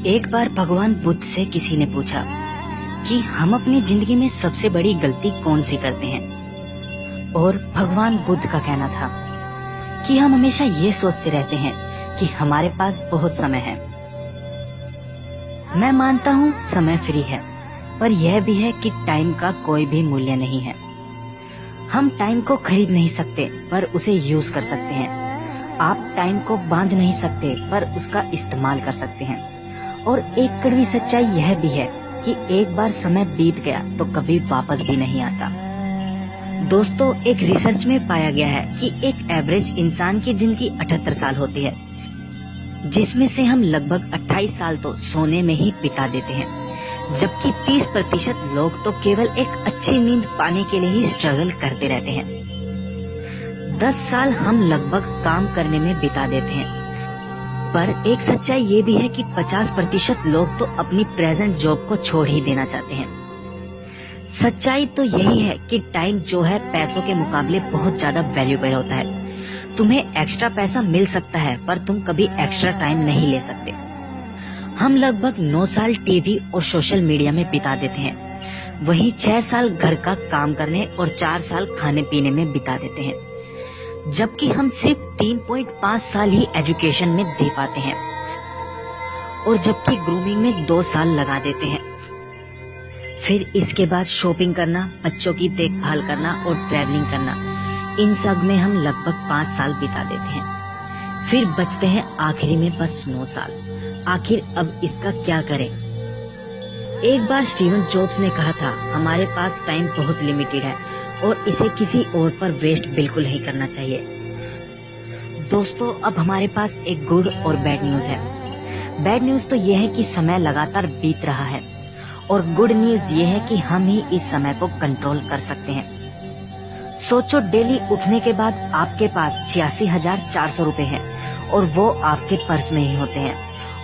एक बार भगवान बुद्ध से किसी ने पूछा कि हम अपनी जिंदगी में सबसे बड़ी गलती कौन सी करते हैं। और भगवान बुद्ध का कहना था कि हम हमेशा ये सोचते रहते हैं कि हमारे पास बहुत समय है। मैं मानता हूँ समय फ्री है, पर यह भी है कि टाइम का कोई भी मूल्य नहीं है। हम टाइम को खरीद नहीं सकते, पर उसे यूज कर सकते हैं। आप टाइम को बांध नहीं सकते, पर उसका इस्तेमाल कर सकते हैं। और एक कड़वी सच्चाई यह भी है कि एक बार समय बीत गया तो कभी वापस भी नहीं आता। दोस्तों, एक रिसर्च में पाया गया है कि एक एवरेज इंसान की जिंदगी 78 साल होती है, जिसमें से हम लगभग 28 साल तो सोने में ही बिता देते हैं, जबकि 30% लोग तो केवल एक अच्छी नींद पाने के लिए ही स्ट्रगल करते रहते हैं। 10 साल हम लगभग काम करने में बिता देते हैं, पर एक सच्चाई ये भी है कि 50% लोग तो अपनी प्रेजेंट जॉब को छोड़ ही देना चाहते हैं। सच्चाई तो यही है कि टाइम जो है पैसों के मुकाबले बहुत ज्यादा वैल्यूएबल होता है। तुम्हें एक्स्ट्रा पैसा मिल सकता है, पर तुम कभी एक्स्ट्रा टाइम नहीं ले सकते। हम लगभग 9 साल टीवी और सोशल मीडिया में बिता देते हैं, वहीं 6 साल घर का काम करने और 4 साल खाने पीने में बिता देते हैं, जबकि हम सिर्फ 3.5 साल ही एजुकेशन में दे पाते हैं, और जबकि ग्रूमिंग में 2 साल लगा देते हैं। फिर इसके बाद शॉपिंग करना, बच्चों की देखभाल करना और ट्रैवलिंग करना, इन सब में हम लगभग 5 साल बिता देते हैं। फिर बचते हैं आखिरी में बस 9 साल। आखिर अब इसका क्या करें? एक बार स्टीवन जॉब्स ने कहा था, हमारे पास टाइम बहुत लिमिटेड है और इसे किसी और पर वेस्ट बिल्कुल नहीं करना चाहिए। दोस्तों, अब हमारे पास एक गुड और बैड न्यूज है। बैड न्यूज तो यह है कि समय लगातार बीत रहा है, और गुड न्यूज ये है कि हम ही इस समय को कंट्रोल कर सकते हैं। सोचो, डेली उठने के बाद आपके पास 86,400 रुपए हैं, और वो आपके पर्स में ही होते हैं,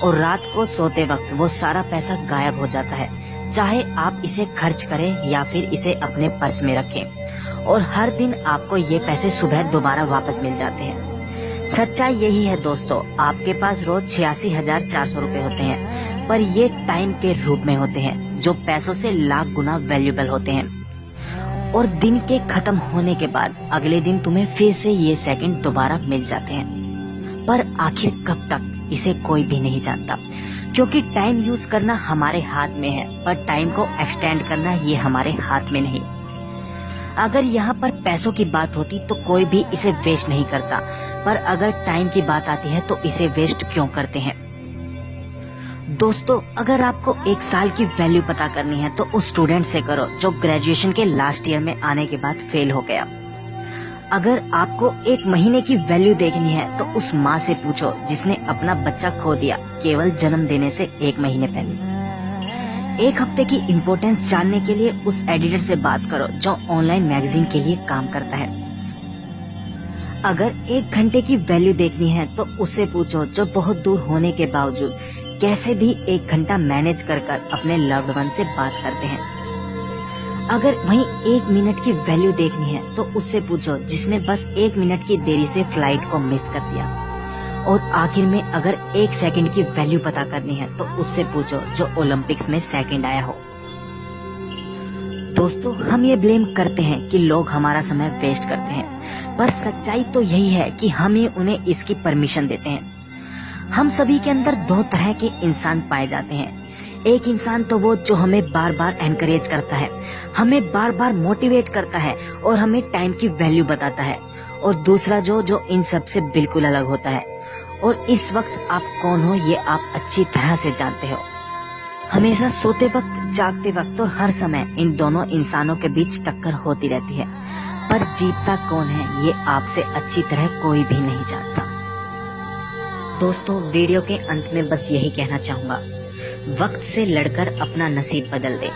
और रात को सोते वक्त वो सारा पैसा गायब हो जाता है। चाहे आप इसे खर्च करें या फिर इसे अपने पर्स में रखें, और हर दिन आपको ये पैसे सुबह दोबारा वापस मिल जाते हैं। सच्चाई यही है दोस्तों, आपके पास रोज 86,400 रुपए होते हैं, पर ये टाइम के रूप में होते हैं, जो पैसों से लाख गुना वैल्यूएबल होते हैं। और दिन के खत्म होने के बाद अगले दिन तुम्हें फिर से ये सेकंड दोबारा मिल जाते हैं। पर आखिर कब तक, इसे कोई भी नहीं जानता, क्योंकि टाइम यूज करना हमारे हाथ में है, पर टाइम को एक्सटेंड करना ये हमारे हाथ में नहीं। अगर यहाँ पर पैसों की बात होती तो कोई भी इसे वेस्ट नहीं करता, पर अगर टाइम की बात आती है तो इसे वेस्ट क्यों करते हैं? दोस्तों, अगर आपको 1 साल की वैल्यू पता करनी है तो उस स्टूडेंट से करो जो ग्रेजुएशन के लास्ट ईयर में आने के बाद फेल हो गया। अगर आपको 1 महीने की वैल्यू देखनी है तो उस माँ से पूछो जिसने अपना बच्चा खो दिया केवल जन्म देने से 1 महीने पहले। 1 हफ्ते की इम्पोर्टेंस जानने के लिए उस एडिटर से बात करो जो ऑनलाइन मैगजीन के लिए काम करता है। अगर 1 घंटे की वैल्यू देखनी है तो उससे पूछो जो बहुत दूर होने के बावजूद कैसे भी 1 घंटा मैनेज कर अपने लव्ड वन से बात करते हैं। अगर वहीं 1 मिनट की वैल्यू देखनी है तो उससे पूछो जिसने बस 1 मिनट की देरी से फ्लाइट को मिस कर दिया। और आखिर में अगर 1 सेकंड की वैल्यू पता करनी है तो उससे पूछो जो ओलंपिक्स में सेकंड आया हो। दोस्तों, हम ये ब्लेम करते हैं कि लोग हमारा समय वेस्ट करते हैं, पर सच्चाई तो यही है कि हम ही उन्हें इसकी परमिशन देते हैं। हम सभी के अंदर 2 तरह के इंसान पाए जाते हैं। एक इंसान तो वो जो हमें बार बार एनकरेज करता है, हमें बार बार मोटिवेट करता है और हमें टाइम की वैल्यू बताता है, और दूसरा जो इन सब से बिल्कुल अलग होता है। और इस वक्त आप कौन हो ये आप अच्छी तरह से जानते हो। हमेशा सोते वक्त, जागते वक्त और हर समय इन दोनों इंसानों के बीच टक्कर होती रहती है, पर जीतता कौन है ये आपसे अच्छी तरह कोई भी नहीं जानता। दोस्तों, वीडियो के अंत में बस यही कहना चाहूंगा, वक्त से लड़कर अपना नसीब बदल दे।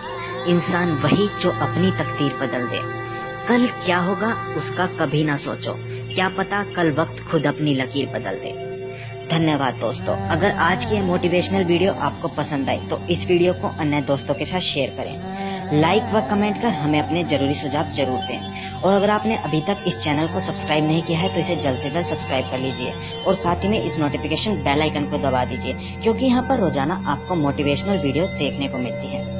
इंसान वही जो अपनी तकदीर बदल दे। कल क्या होगा उसका कभी ना सोचो, क्या पता कल वक्त खुद अपनी लकीर बदल दे। धन्यवाद दोस्तों। अगर आज की मोटिवेशनल वीडियो आपको पसंद आई तो इस वीडियो को अन्य दोस्तों के साथ शेयर करें। लाइक व कमेंट कर हमें अपने जरूरी सुझाव जरूर दें। और अगर आपने अभी तक इस चैनल को सब्सक्राइब नहीं किया है तो इसे जल्द से जल्द सब्सक्राइब कर लीजिए और साथ ही में इस नोटिफिकेशन बेल आइकन को दबा दीजिए, क्योंकि यहाँ पर रोजाना आपको मोटिवेशनल वीडियो देखने को मिलती है।